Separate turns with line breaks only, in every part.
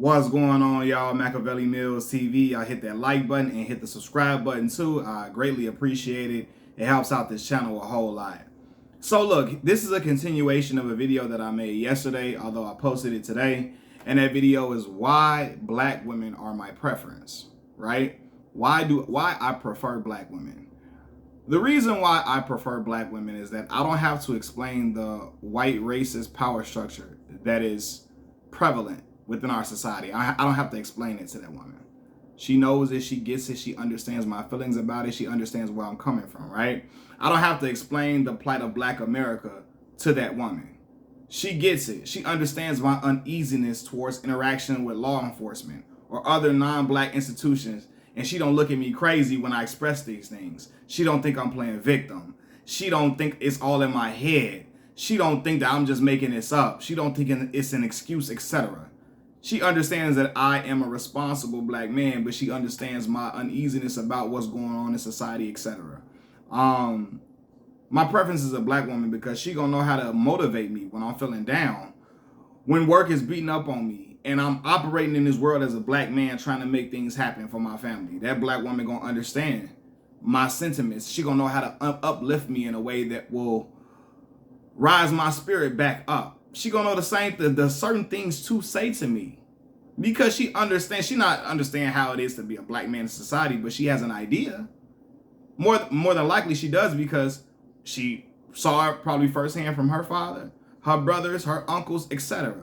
What's going on, y'all? Machiavelli Mills TV. Y'all hit that like button and hit the subscribe button too. I greatly appreciate it. It helps out this channel a whole lot. So look, this is a continuation of a video that I made yesterday, although I posted it today. And that video is why black women are my preference, right? Why I prefer black women. The reason why I prefer black women is that I don't have to explain the white racist power structure that is prevalent within our society. I don't have to explain it to that woman. She knows it, she gets it, she understands my feelings about it, she understands where I'm coming from, right? I don't have to explain the plight of black America to that woman. She gets it. She understands my uneasiness towards interaction with law enforcement or other non-black institutions, and she don't look at me crazy when I express these things. She don't think I'm playing victim. She don't think it's all in my head. She don't think that I'm just making this up. She don't think it's an excuse, etc. She understands that I am a responsible black man, but she understands my uneasiness about what's going on in society, etc. My preference is a black woman because she gonna know how to motivate me when I'm feeling down, when work is beating up on me, and I'm operating in this world as a black man trying to make things happen for my family. That black woman gonna understand my sentiments. She gonna know how to uplift me in a way that will rise my spirit back up. She gonna know the certain things to say to me because she understands. She not understand how it is to be a black man in society, but she has an idea. More than likely she does because she saw it probably firsthand from her father, her brothers, her uncles, etc.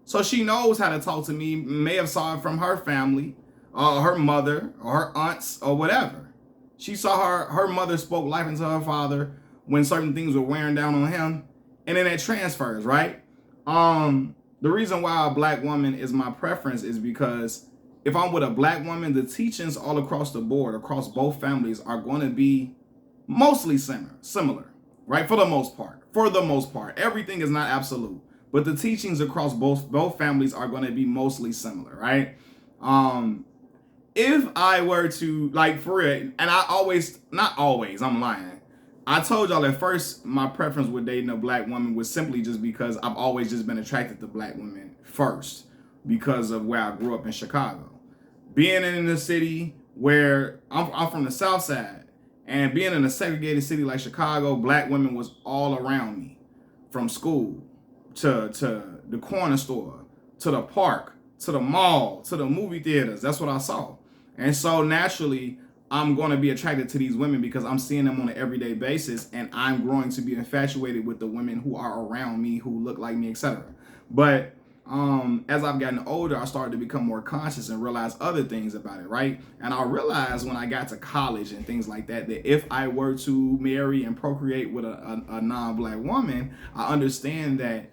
So she knows how to talk to me. May have saw it from her family, her mother, or her aunts, or whatever. She saw her mother spoke life into her father when certain things were wearing down on him. And then it transfers, right? The reason why a black woman is my preference is because if I'm with a black woman, the teachings all across the board, across both families, are going to be mostly similar, right? For the most part, everything is not absolute, but the teachings across both families are going to be mostly similar, right? If I were to, like, for real, and not always, I'm lying. I told y'all at first my preference with dating a black woman was simply just because I've always just been attracted to black women first because of where I grew up in Chicago. Being in the city where I'm from the South Side, and being in a segregated city like Chicago, black women was all around me, from school to the corner store, to the park, to the mall, to the movie theaters. That's what I saw. And so naturally, I'm going to be attracted to these women because I'm seeing them on an everyday basis, and I'm growing to be infatuated with the women who are around me, who look like me, etc. But as I've gotten older, I started to become more conscious and realize other things about it, right? And I realized when I got to college and things like that, that if I were to marry and procreate with a non-black woman, I understand that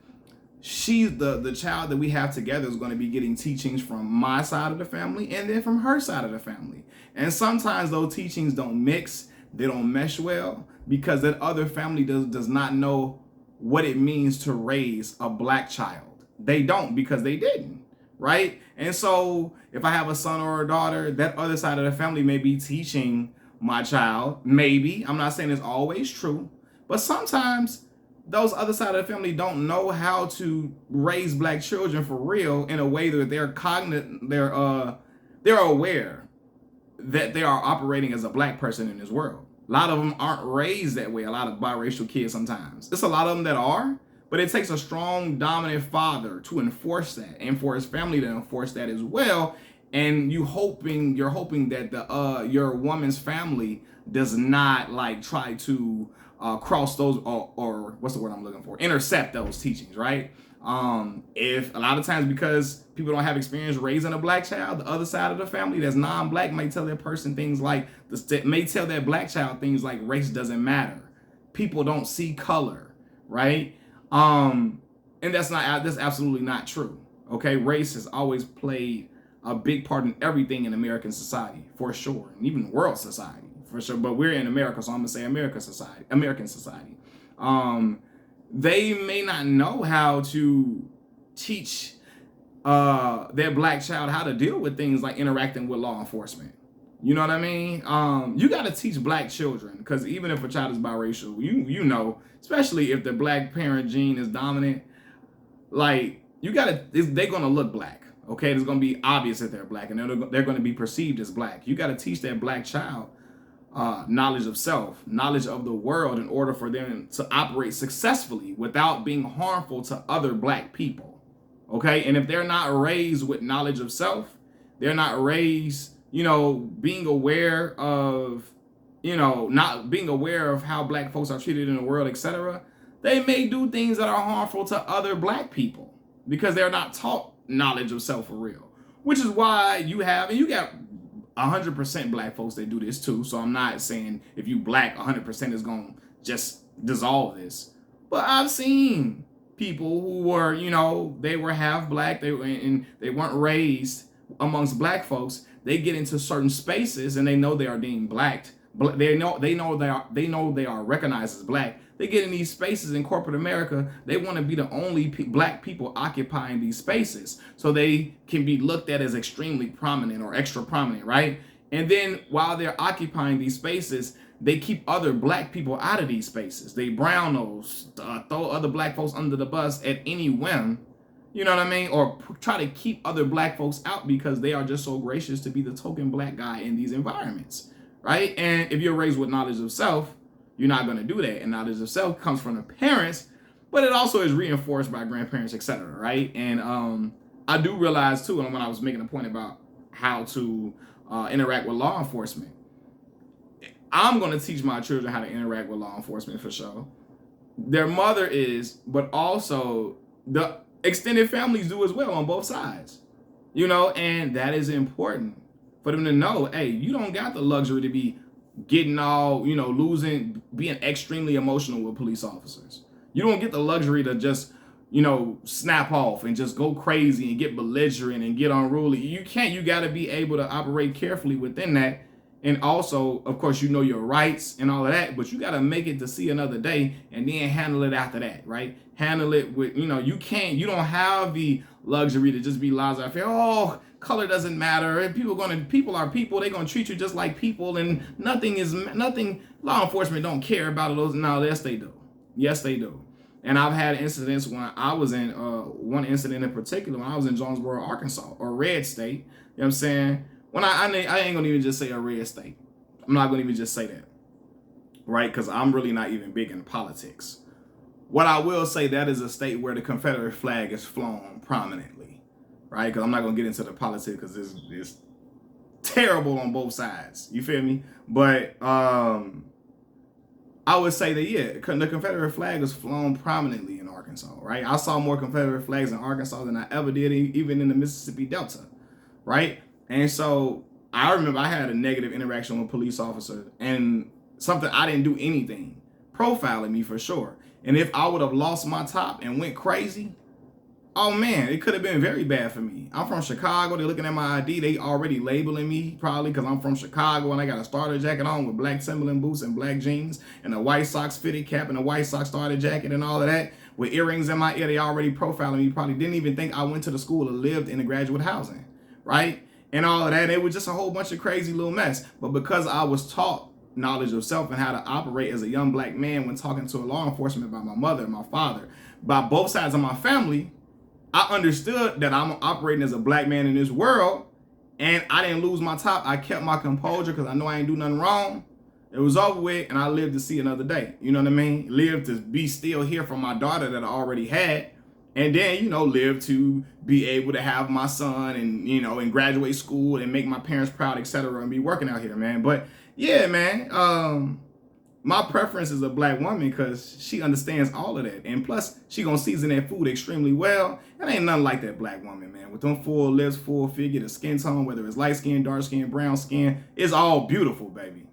she's the child that we have together is going to be getting teachings from my side of the family and then from her side of the family. And sometimes those teachings don't mix, they don't mesh well, because that other family does not know what it means to raise a black child. They don't, because they didn't, right? And so if I have a son or a daughter, that other side of the family may be teaching my child, maybe. I'm not saying it's always true, but sometimes those other side of the family don't know how to raise black children for real in a way that they're aware that they are operating as a black person in this world. A lot of them aren't raised that way. A lot of biracial kids sometimes. There's a lot of them that are, but it takes a strong, dominant father to enforce that, and for his family to enforce that as well. And you're hoping that your woman's family does not like try to cross those or what's the word I'm looking for? Intercept those teachings, right? If a lot of times, because people don't have experience raising a black child, the other side of the family that's non-black may tell that person things like, may tell that black child things like race doesn't matter. People don't see color, right? And that's absolutely not true. Okay, race has always played a big part in everything in American society, for sure, and even world society, for sure. But we're in America, so I'm gonna say American society. They may not know how to teach their black child how to deal with things like interacting with law enforcement. You know what I mean? You got to teach black children, because even if a child is biracial, you know, especially if the black parent gene is dominant, like they're gonna look black. Okay, it's going to be obvious that they're black, and they're going to be perceived as black. You got to teach that black child knowledge of self, knowledge of the world, in order for them to operate successfully without being harmful to other black people. Okay, and if they're not raised with knowledge of self, they're not raised, being aware of, not being aware of how black folks are treated in the world, etc. They may do things that are harmful to other black people because they're not taught knowledge of self for real. Which is why you got 100% black folks that do this too. So I'm not saying if you black, 100% is going to just dissolve this. But I've seen people who were, they were half black, they weren't raised amongst black folks. They get into certain spaces and they know they are deemed black. They know they are recognized as black. They get in these spaces in corporate America. They want to be the only black people occupying these spaces, so they can be looked at as extremely prominent or extra prominent, right? And then while they're occupying these spaces, they keep other black people out of these spaces. They brown nose, throw other black folks under the bus at any whim. You know what I mean? Or try to keep other black folks out because they are just so gracious to be the token black guy in these environments, right? And if you're raised with knowledge of self, you're not going to do that. And knowledge of self comes from the parents, but it also is reinforced by grandparents, etc., right? And I do realize too, and when I was making a point about how to interact with law enforcement, I'm going to teach my children how to interact with law enforcement for sure. Their mother is, but also the extended families do as well on both sides, and that is important for them to know, hey, you don't got the luxury to be getting all, being extremely emotional with police officers. You don't get the luxury to just, snap off and just go crazy and get belligerent and get unruly. You can't. You got to be able to operate carefully within that. And also, of course, your rights and all of that, but you got to make it to see another day and then handle it after that, right? Handle it with, you don't have the luxury to just be laissez-faire. Oh, color doesn't matter. People are people. They're going to treat you just like people, and nothing. Law enforcement don't care about those. No, yes, they do. Yes, they do. And I've had incidents when I was in, one incident in particular, when I was in Jonesboro, Arkansas, or red state. You know what I'm saying? When I ain't gonna even just say a red state. I'm not gonna even just say that, right? Because I'm really not even big in politics. What I will say, that is a state where the Confederate flag is flown prominently, right? Because I'm not gonna get into the politics because it's terrible on both sides. You feel me? But I would say that the Confederate flag is flown prominently in Arkansas, right? I saw more Confederate flags in Arkansas than I ever did even in the Mississippi Delta, right? And so I remember I had a negative interaction with a police officer, and something, I didn't do anything, profiling me for sure. And if I would have lost my top and went crazy, oh man, it could have been very bad for me. I'm from Chicago. They're looking at my ID. They already labeling me probably because I'm from Chicago and I got a starter jacket on with black Timberland boots and black jeans and a White Sox fitted cap and a White Sox starter jacket and all of that with earrings in my ear. They already profiling me. Probably didn't even think I went to the school or lived in the graduate housing, right? And all of that. It was just a whole bunch of crazy little mess. But because I was taught knowledge of self and how to operate as a young black man when talking to law enforcement by my mother and my father, by both sides of my family, I understood that I'm operating as a black man in this world, and I didn't lose my top. I kept my composure because I know I ain't do nothing wrong. It was over with, and I lived to see another day. You know what I mean? Lived to be still here for my daughter that I already had. And then, live to be able to have my son and, and graduate school and make my parents proud, etc., and be working out here, man. But yeah, man, my preference is a black woman because she understands all of that. And plus, she gonna season that food extremely well. And ain't nothing like that black woman, man. With them full lips, full figure, the skin tone, whether it's light skin, dark skin, brown skin, it's all beautiful, baby.